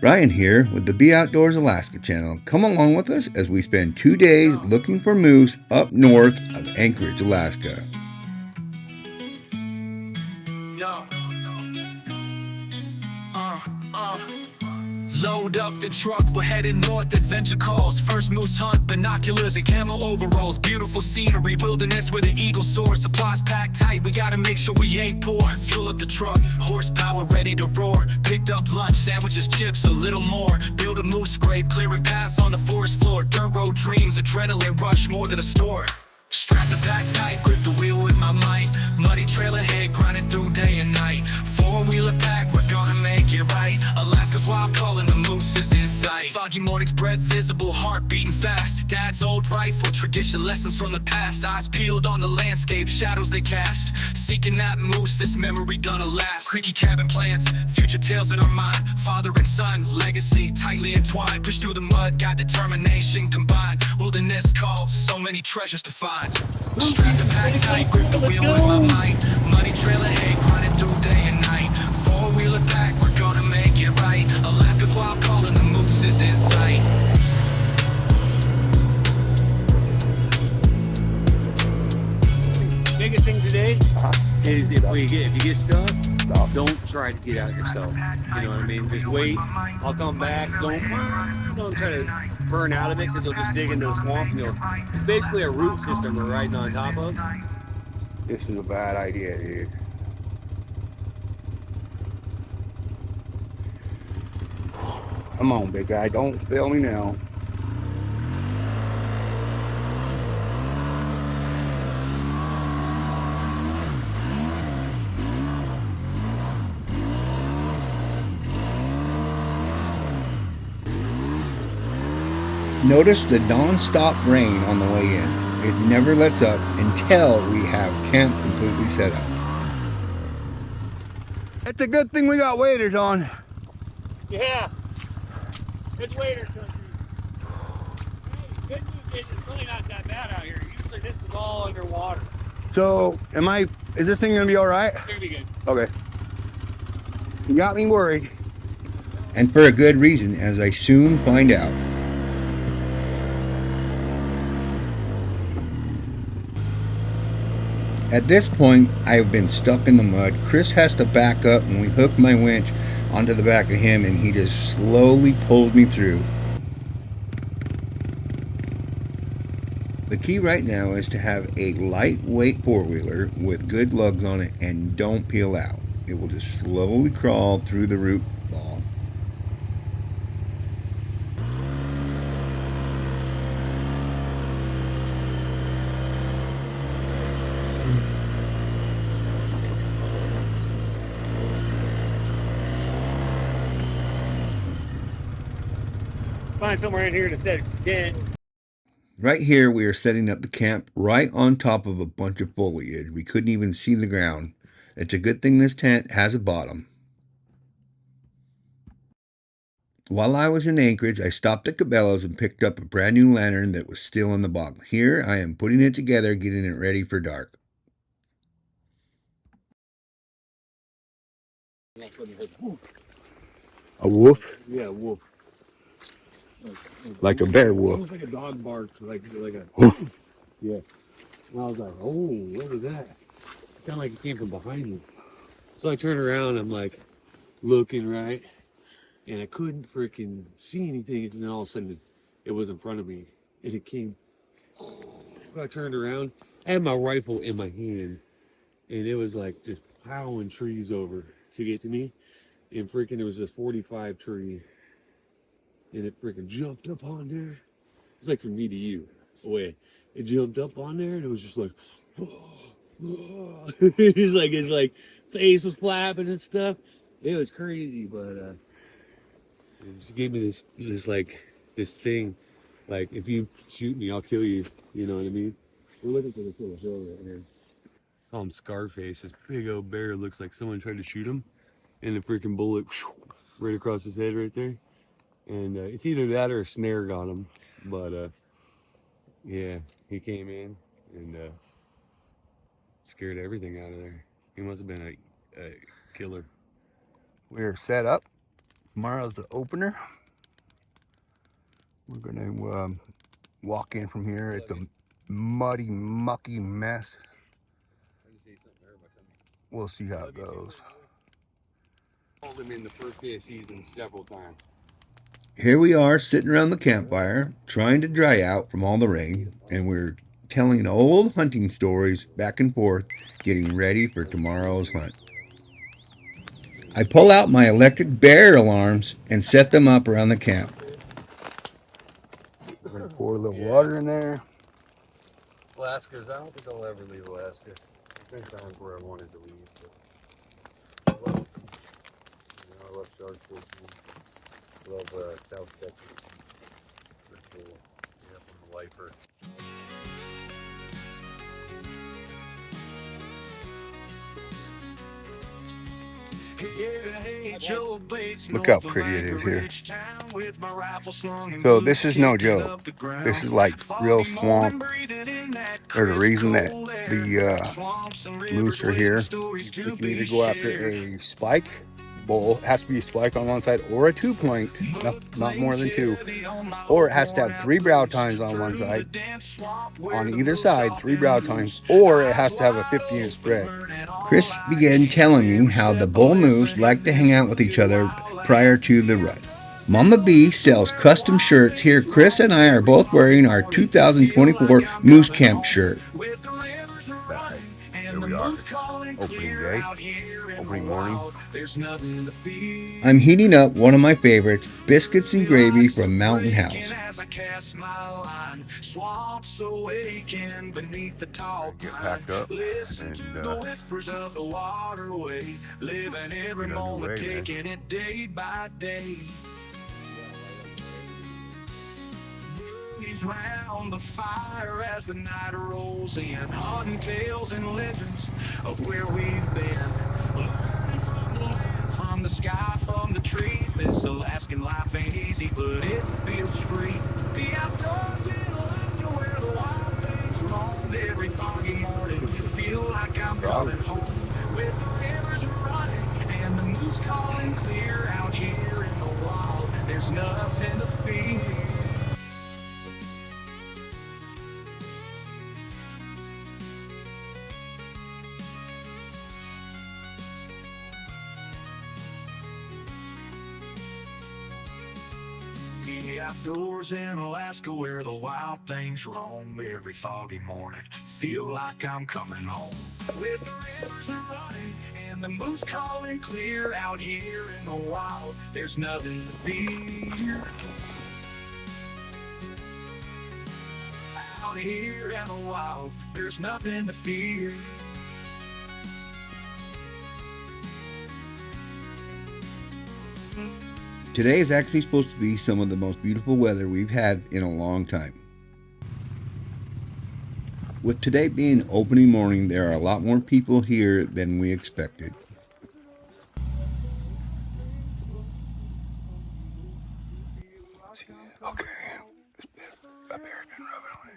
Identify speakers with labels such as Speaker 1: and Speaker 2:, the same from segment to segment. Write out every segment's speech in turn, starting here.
Speaker 1: Brian here with the Be Outdoors Alaska channel. Come along with us as we spend 2 days looking for moose up north of Anchorage, Alaska.
Speaker 2: Load up the truck, we're headed north, adventure calls. First moose hunt, binoculars and camo overalls. Beautiful scenery, wilderness where the eagle soars. Supplies packed tight, we gotta make sure we ain't poor. Fuel up the truck, horsepower ready to roar. Picked up lunch, sandwiches, chips, a little more. Build a moose scrape, clearing paths on the forest floor. Dirt road dreams, adrenaline rush more than a store. Strap the back tight, grip the wheel with my might. Muddy trail ahead, grinding through day and night. Four-wheeler pack, we're gonna make it right. Alaska's wild calling, the moose is in sight. Foggy mornings, breath visible, heart beating fast. Dad's old rifle, tradition, lessons from the past. Eyes peeled on the landscape, shadows they cast. Seeking that moose, this memory gonna last. Creaky cabin plans, future tales in our mind. Father and son, legacy tightly entwined. Push through the mud, got determination combined. Wilderness calls, so many treasures to find. Strap the pack tight, grip the wheel with my might. Money trail ahead, grinding through day and night. Four-wheeler pack, we're gonna make it right. Alaska's wild calling, the moose is in sight.
Speaker 3: Biggest thing today is if you get stuck, don't try to get out yourself. You know what I mean? Just wait. I'll come back. Don't try to burn out of it because you'll just dig into the swamp and it's basically a root system we're riding on top of.
Speaker 4: This is a bad idea, dude. Come on, big guy, don't fail me now.
Speaker 1: Notice the non-stop rain on the way in. It never lets up until we have camp completely set up.
Speaker 4: It's a good thing we got waders on.
Speaker 3: Yeah, it's waiter country. Hey, good news is it's really not that bad out here. Usually this is all underwater.
Speaker 4: So, is this thing gonna be all right?
Speaker 3: It's gonna be good.
Speaker 4: Okay. You got me worried.
Speaker 1: And for a good reason, as I soon find out. At this point, I have been stuck in the mud. Chris has to back up and we hook my winch onto the back of him and he just slowly pulls me through. The key right now is to have a lightweight four-wheeler with good lugs on it and don't peel out. It will just slowly crawl through the root ball.
Speaker 3: Find somewhere in here to set a tent.
Speaker 1: Right here, we are setting up the camp right on top of a bunch of foliage. We couldn't even see the ground. It's a good thing this tent has a bottom. While I was in Anchorage, I stopped at Cabela's and picked up a brand new lantern that was still in the box. Here, I am putting it together, getting it ready for dark.
Speaker 4: A wolf?
Speaker 3: Yeah, wolf.
Speaker 4: Like a bear wolf.
Speaker 3: Almost like a dog barks, like a. Yeah. And I was like, oh, what was that? It sounded like it came from behind me. So I turned around, I'm like looking right, and I couldn't freaking see anything. And then all of a sudden, it was in front of me, and it came. I turned around, I had my rifle in my hand, and it was like just plowing trees over to get to me. And freaking, there was this 45 tree, and it freaking jumped up on there. It was like from me to you away. It jumped up on there, and it was just like, it's like face was flapping and stuff. It was crazy, but it just gave me this thing, like if you shoot me, I'll kill you. You know what I mean? We're looking for this little hill right here. Call him Scarface. This big old bear looks like someone tried to shoot him, and the freaking bullet right across his head right there. And it's either that or a snare got him, but yeah, he came in and scared everything out of there. He must have been a killer.
Speaker 4: We're set up.
Speaker 1: Tomorrow's the opener. We're gonna walk in from here. It's a muddy, mucky mess. We'll see how it goes.
Speaker 3: Called him in the first day of season several times.
Speaker 1: Here we are sitting around the campfire, trying to dry out from all the rain, and we're telling old hunting stories back and forth, getting ready for tomorrow's hunt. I pull out my electric bear alarms and set them up around the camp. We're going to pour a little water in there.
Speaker 3: Alaska's, I don't think I'll ever leave Alaska. I think that was where I wanted to leave. But I love, I love shark fishing. I love South Texas. Pretty cool. Yeah, I'm a lifer.
Speaker 1: Look how pretty it is here. So this is no joke. This is like real swamp. There's a reason that the moose are here. You can either go after a spike bull. It has to be a spike on one side, or a two-point, not more than two. Or it has to have 3 brow tines on one side. On either side, 3 brow tines, or it has to have a 50-inch spread. Chris began telling me how the bull moose like to hang out with each other prior to the rut. Mama B sells custom shirts. Here, Chris and I are both wearing our 2024 Moose Camp shirt. Here we are. Opening day. Opening morning. I'm heating up one of my favorites, biscuits and gravy from Mountain House. Get packed up and
Speaker 2: round the fire as the night rolls in, hunting tales and legends of where we've been, learning from the land, from the sky, from the trees. This Alaskan life ain't easy, but it feels free. Be outdoors in Alaska where the wild things roam. Every foggy morning feel like I'm coming home, with the rivers running and the moose calling clear. Out here in the wild, there's nothing to fear. The outdoors in Alaska where the wild things roam. Every foggy morning feel like I'm coming home, with the rivers running and the moose calling clear. Out here in the wild, there's nothing to fear. Out here in the wild, there's nothing to fear.
Speaker 1: today is actually supposed to be some of the most beautiful weather we've had in a long time. With today being opening morning, there are a lot more people here than we expected. Okay. A bear's been rubbing on it.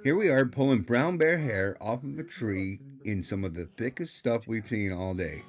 Speaker 1: Here we are pulling brown bear hair off of a tree in some of the thickest stuff we've seen all day.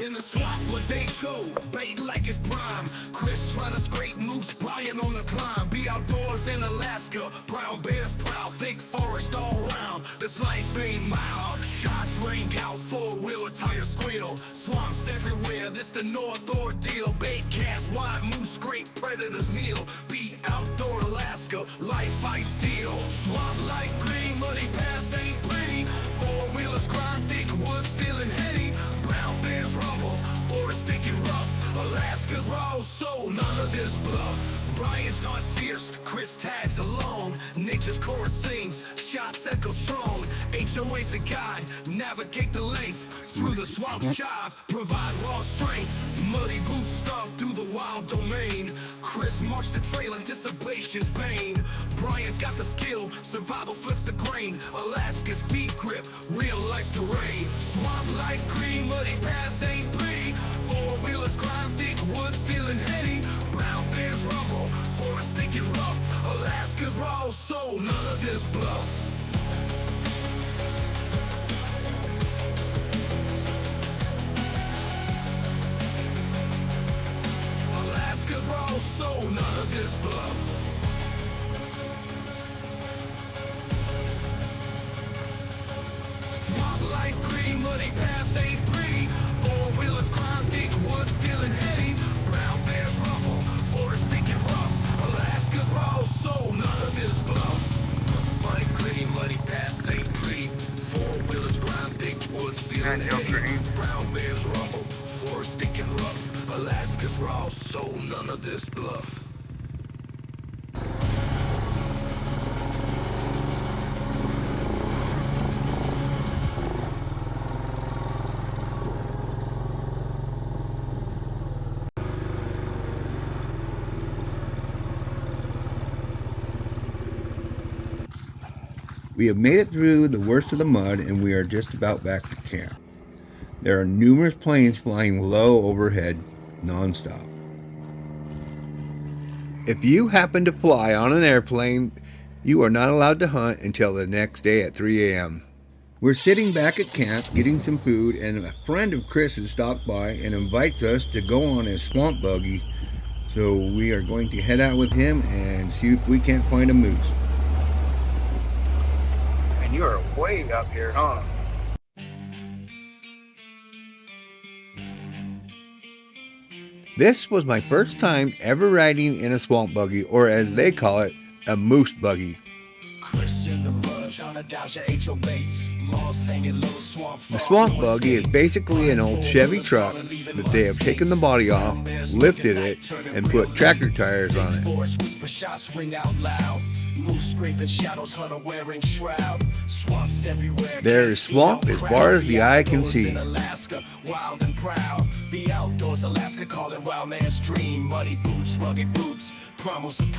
Speaker 2: In the swamp where they go, bait like it's prime. Chris trying to scrape moose, Brian on the climb. Be outdoors in Alaska, brown bears proud, thick forest all around. This life ain't mild, shots ring out, four-wheeler tires squeal. Swamps everywhere, this the North ordeal. Bait cast, wild moose, scrape predators kneel. Be outdoor Alaska, life I steal. Swamp like green, muddy paths ain't pretty. Four-wheelers grind, thick woods feeling heady. Brown bears rumble, forest thick and rough. Alaska's raw, so none of this bluff. Brian's not fierce, Chris tags along. Nature's chorus sings, shots echo strong. HOA's the guide, navigate the length. Through the swamp's jive, provide raw strength. Muddy boots stomp through the wild domain. Chris marched the trail, anticipation's pain. Brian's got the skill, survival flips the grain. Alaska's deep grip, real life's terrain. Swamp like green, muddy paths ain't pretty. Four-wheelers climb thick woods feeling heady. Brown bears rumble, forest thick and rough. Alaska's raw, so none of this bluff. raw, so none of this bluff.
Speaker 1: We have made it through the worst of the mud and we are just about back to camp. There are numerous planes flying low overhead nonstop. If you happen to fly on an airplane, you are not allowed to hunt until the next day at 3 a.m. We're sitting back at camp getting some food, and a friend of Chris's stopped by and invites us to go on his swamp buggy. So we are going to head out with him and see if we can't find a moose.
Speaker 4: And you're way up here, huh?
Speaker 1: This was my first time ever riding in a swamp buggy, or as they call it, a moose buggy. The swamp buggy is basically an old Chevy truck that they have taken the body off, lifted it, and put tractor tires on it. There is swamp as far as the eye can see.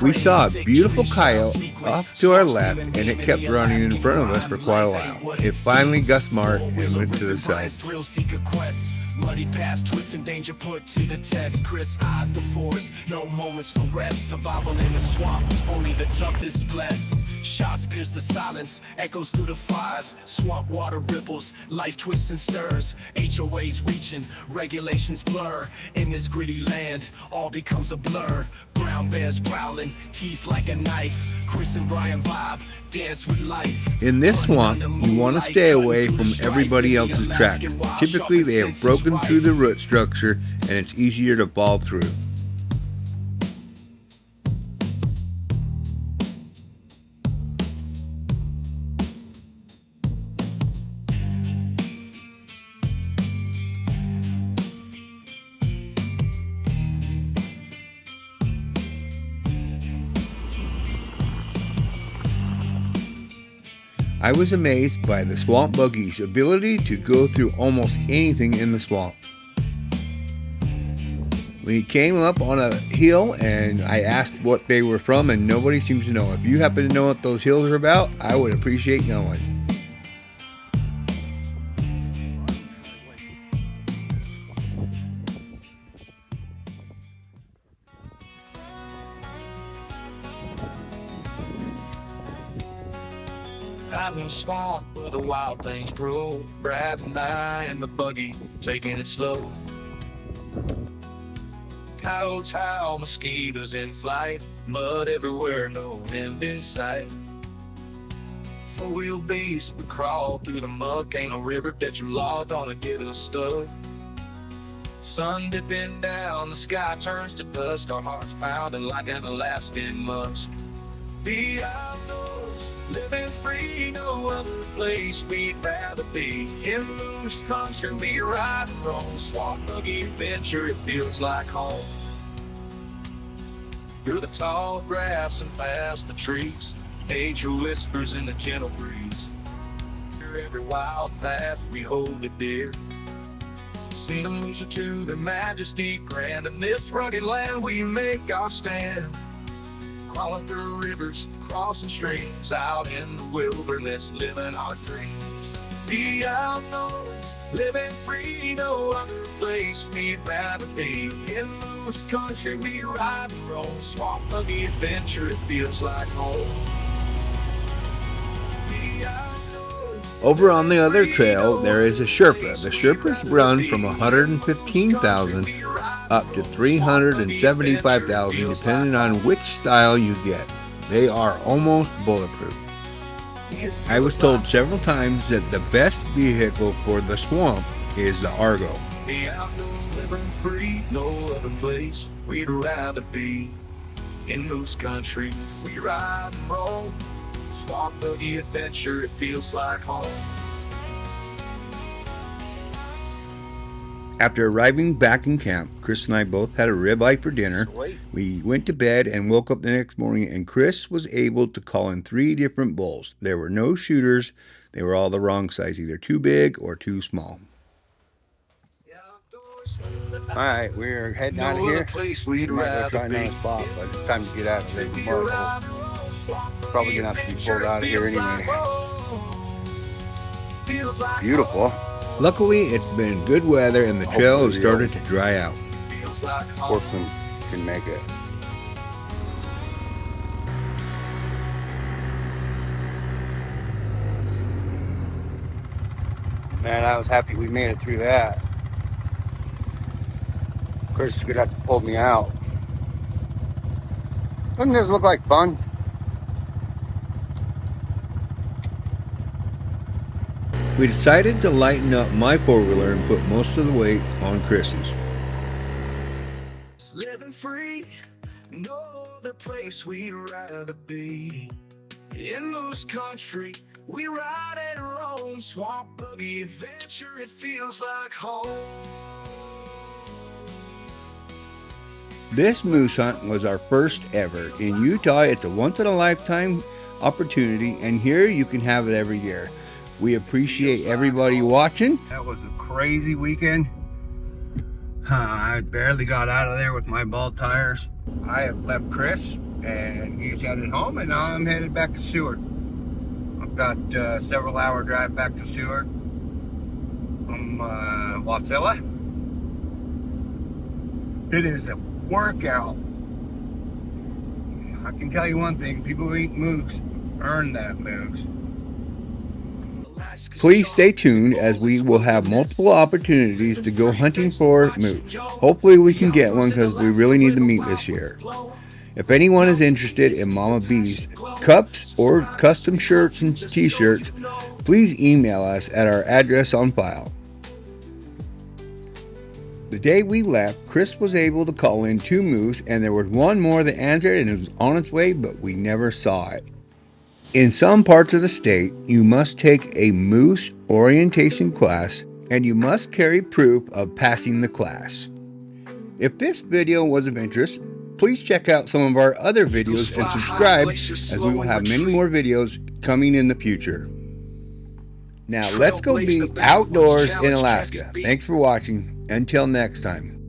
Speaker 1: We saw a beautiful coyote off to our left, and it kept running in front of us for quite a while. It finally got smart and went to the side.
Speaker 2: Muddy past, twist and danger put to the test. Chris eyes the forest, no moments for rest. Survival in the swamp, only the toughest blessed. Shots pierce the silence, echoes through the fires. Swamp water ripples, life twists and stirs. HOAs reaching, regulations blur. In this gritty land, all becomes a blur. Brown bears prowling, teeth like a knife. Chris and Brian vibe, dance with life.
Speaker 1: In this swamp, you want to stay away from everybody else's tracks. Typically, they have broken through the root structure and it's easier to fall through. I was amazed by the swamp buggy's ability to go through almost anything in the swamp. We came up on a hill and I asked what they were from and nobody seems to know. If you happen to know what those hills are about, I would appreciate knowing.
Speaker 2: I'm in a swamp where the wild things grow. Brad and I in the buggy, taking it slow. Coyotes howl, mosquitoes in flight. Mud everywhere, no end in sight. Four-wheel beast, we crawl through the muck. Ain't no river that you logged on to get us stuck. Sun dipping down, the sky turns to dust. Our hearts pounding like an Alaskan musk. Be outdoors, living free, no other place we'd rather be. In loose country, we ride and roll. Swamp buggy adventure, it feels like home. Through the tall grass and past the trees, nature whispers in the gentle breeze. Through every wild path, we hold it dear. See the moose to their majesty grand. In this rugged land, we make our stand. Crawling through rivers, crossing streams, out in the wilderness, living our dreams. Be outdoors, living free, no other place we'd rather be. In loose country, we ride and roll. Swamp buggy adventure, it feels like home. Be outdoors.
Speaker 1: Over on the other trail, there is a Sherpa. The Sherpas run from 115,000 up to 375,000 depending on which style you get. They are almost bulletproof. I was told several times that the best vehicle for the swamp is the Argo.
Speaker 2: Be outdoors, living free, no other place we'd rather be. In loose country, we ride and roll. Swamp buggy adventure, it feels like home.
Speaker 1: After arriving back in camp, Chris and I both had a ribeye for dinner. We went to bed and woke up the next morning, and Chris was able to call in 3 different bulls. There were no shooters. They were all the wrong size, either too big or too small. All right, we're heading out of here. We might go try another spot, but it's time to get out of there. Probably gonna have to be pulled out of here anyway. Beautiful. Luckily, it's been good weather and the trail has started to dry out. Horsemen can make it. Man, I was happy we made it through that. Chris is gonna have to pull me out. Doesn't this look like fun? We decided to lighten up my four-wheeler and put most of the weight on Chris's.
Speaker 2: Living free, no other place we'd rather be. In Moose Country, we ride and roam, swamp buggy adventure, it feels like home.
Speaker 1: This moose hunt was our first ever. In Utah, it's a once-in-a-lifetime opportunity, and here you can have it every year. We appreciate everybody watching. That was a crazy weekend. I barely got out of there with my bald tires. I have left Chris, and he's headed home, and now I'm headed back to Seward. I've got a several-hour drive back to Seward from Wasilla. It is a workout. I can tell you one thing, people who eat moose earn that moose. Please stay tuned, as we will have multiple opportunities to go hunting for moose. Hopefully we can get one, because we really need the meat this year. If anyone is interested in Mama Bee's cups or custom shirts and t-shirts, please email us at our address on file. The day we left, Chris was able to call in 2 moose, and there was one more that answered and it was on its way, but we never saw it. In some parts of the state, you must take a moose orientation class, and you must carry proof of passing the class. If this video was of interest, please check out some of our other videos and subscribe, as we will have many more videos coming in the future. Now let's go be outdoors in Alaska. Thanks for watching. Until next time.